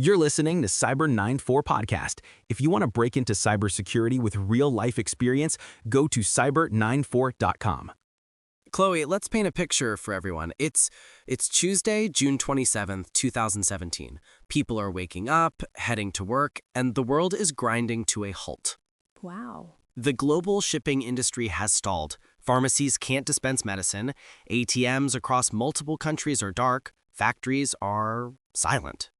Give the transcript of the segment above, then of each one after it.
You're listening to Cyber 94 Podcast. If you want to break into cybersecurity with real-life experience, go to cyber94.com. Chloe, let's paint a picture for everyone. It's Tuesday, June 27th, 2017. People are waking up, heading to work, and the world is grinding to a halt. Wow. The global shipping industry has stalled. Pharmacies can't dispense medicine. ATMs across multiple countries are dark. Factories are silent.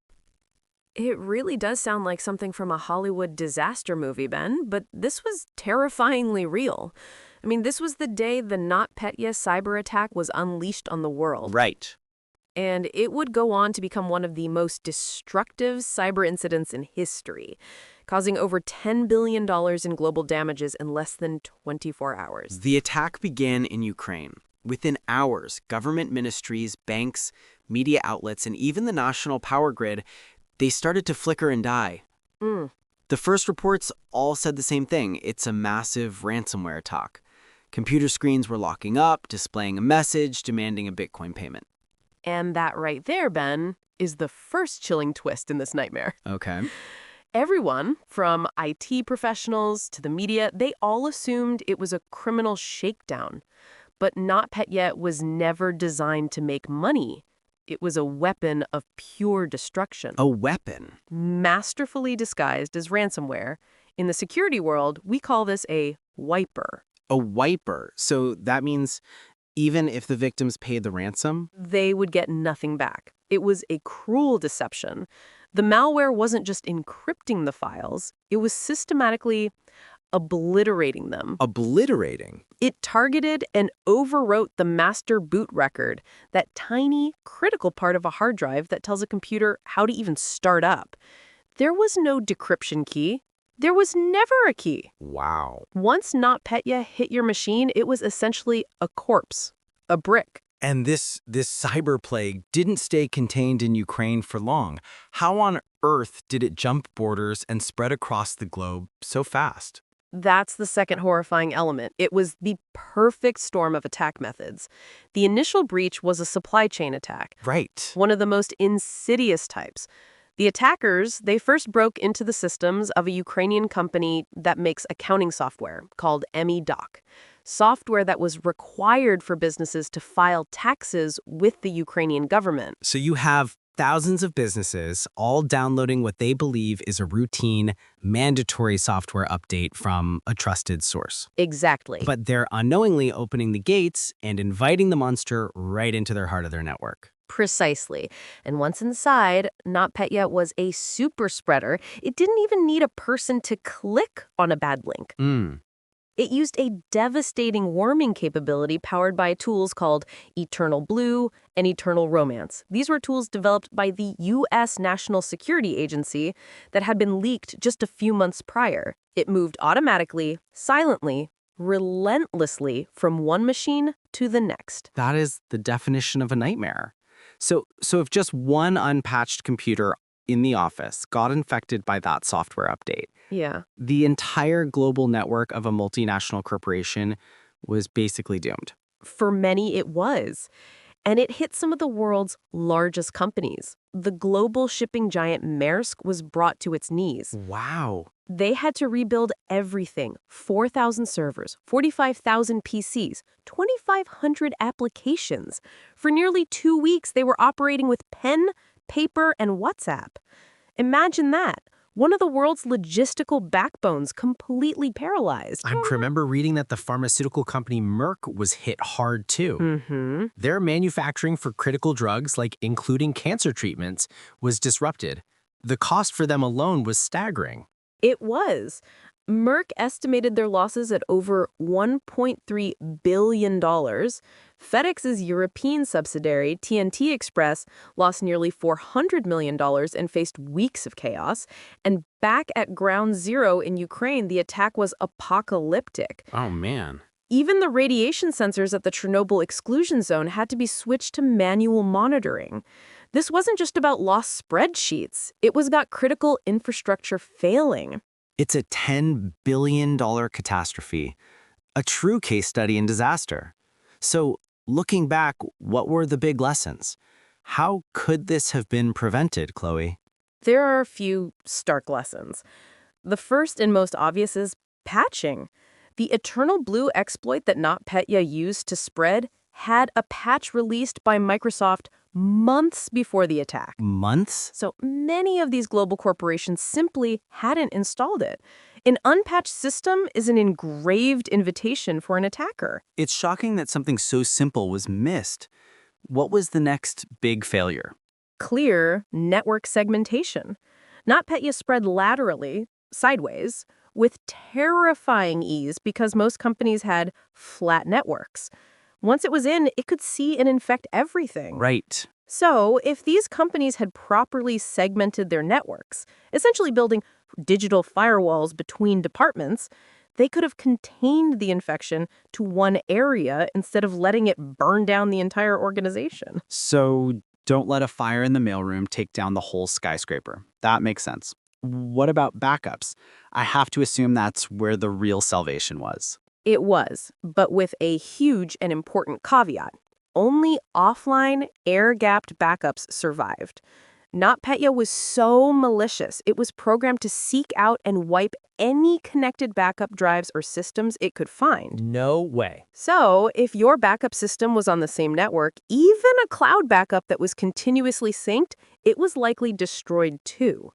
It really does sound like something from a Hollywood disaster movie, Ben, but this was terrifyingly real. I mean, this was the day the NotPetya cyber attack was unleashed on the world. Right. And it would go on to become one of the most destructive cyber incidents in history, causing over $10 billion in global damages in less than 24 hours. The attack began in Ukraine. Within hours, government ministries, banks, media outlets, and even the national power grid, they started to flicker and die. The first reports all said the same thing. It's a massive ransomware attack. Computer screens were locking up, displaying a message, demanding a Bitcoin payment. And that right there, Ben, is the first chilling twist in this nightmare. Okay. Everyone, from IT professionals to the media, they all assumed it was a criminal shakedown. But NotPetya was never designed to make money. It was a weapon of pure destruction. A weapon? Masterfully disguised as ransomware. In the security world, we call this a wiper. A wiper. So that means even if the victims paid the ransom? They would get nothing back. It was a cruel deception. The malware wasn't just encrypting the files, it was systematically obliterating them. Obliterating? It targeted and overwrote the master boot record, that tiny, critical part of a hard drive that tells a computer how to even start up. There was no decryption key. There was never a key. Wow. Once NotPetya hit your machine, it was essentially a corpse, a brick. And this cyber plague didn't stay contained in Ukraine for long. How on earth did it jump borders and spread across the globe so fast? That's the second horrifying element. It was the perfect storm of attack methods. The initial breach was a supply chain attack. Right. One of the most insidious types. The attackers, they first broke into the systems of a Ukrainian company that makes accounting software called MEDoc, software that was required for businesses to file taxes with the Ukrainian government. So you have thousands of businesses all downloading what they believe is a routine, mandatory software update from a trusted source. Exactly. But they're unknowingly opening the gates and inviting the monster right into their heart of their network. Precisely. And once inside, NotPetya was a super spreader. It didn't even need a person to click on a bad link. It used a devastating worming capability powered by tools called Eternal Blue and Eternal Romance. These were tools developed by the U.S. National Security Agency that had been leaked just a few months prior. It moved automatically, silently, relentlessly from one machine to the next. That is the definition of a nightmare. So if just one unpatched computer in the office got infected by that software update, Yeah. the entire global network of a multinational corporation was basically doomed. For many, it was. And it hit some of the world's largest companies. The global shipping giant Maersk was brought to its knees. Wow. They had to rebuild everything. 4,000 servers, 45,000 PCs, 2,500 applications. For nearly 2 weeks, they were operating with pen, paper, and WhatsApp. Imagine that. One of the world's logistical backbones completely paralyzed. I remember reading that the pharmaceutical company Merck was hit hard too. Their manufacturing for critical drugs, like including cancer treatments, was disrupted. The cost for them alone was staggering. It was. Merck estimated their losses at over $1.3 billion. FedEx's European subsidiary, TNT Express, lost nearly $400 million and faced weeks of chaos. And back at ground zero in Ukraine, the attack was apocalyptic. Oh, man. Even the radiation sensors at the Chernobyl exclusion zone had to be switched to manual monitoring. This wasn't just about lost spreadsheets. It was about critical infrastructure failing. It's a $10 billion catastrophe, a true case study in disaster. So, looking back, what were the big lessons? How could this have been prevented, Chloe? There are a few stark lessons. The first and most obvious is patching. The Eternal Blue exploit that NotPetya used to spread had a patch released by Microsoft months before the attack. Months? So many of these global corporations simply hadn't installed it. An unpatched system is an engraved invitation for an attacker. It's shocking that something so simple was missed. What was the next big failure? Clear network segmentation. NotPetya spread laterally, sideways, with terrifying ease because most companies had flat networks. Once it was in, it could see and infect everything. Right. So, if these companies had properly segmented their networks, essentially building digital firewalls between departments, they could have contained the infection to one area instead of letting it burn down the entire organization. So don't let a fire in the mailroom take down the whole skyscraper. That makes sense. What about backups? I have to assume that's where the real salvation was. It was, but with a huge and important caveat. Only offline, air-gapped backups survived. NotPetya was so malicious, it was programmed to seek out and wipe any connected backup drives or systems it could find. No way. So, if your backup system was on the same network, even a cloud backup that was continuously synced, it was likely destroyed too.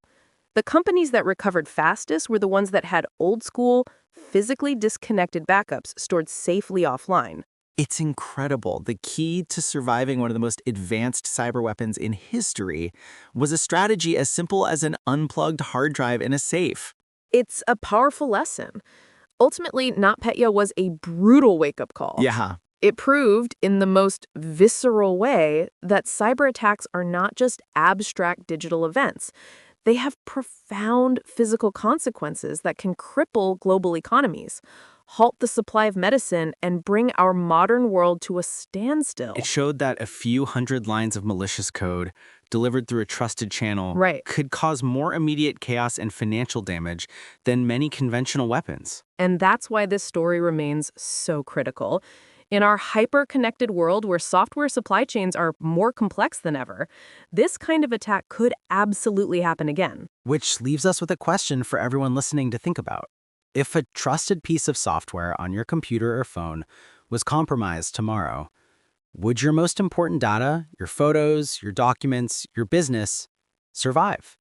The companies that recovered fastest were the ones that had old-school, physically disconnected backups stored safely offline. It's incredible. The key to surviving one of the most advanced cyber weapons in history was a strategy as simple as an unplugged hard drive in a safe. It's a powerful lesson. Ultimately, NotPetya was a brutal wake-up call. Yeah. It proved, in the most visceral way, that cyber attacks are not just abstract digital events. They have profound physical consequences that can cripple global economies, halt the supply of medicine, and bring our modern world to a standstill. It showed that a few hundred lines of malicious code delivered through a trusted channel Right. could cause more immediate chaos and financial damage than many conventional weapons. And that's why this story remains so critical. In our hyper-connected world where software supply chains are more complex than ever, this kind of attack could absolutely happen again. Which leaves us with a question for everyone listening to think about. If a trusted piece of software on your computer or phone was compromised tomorrow, would your most important data, your photos, your documents, your business, survive?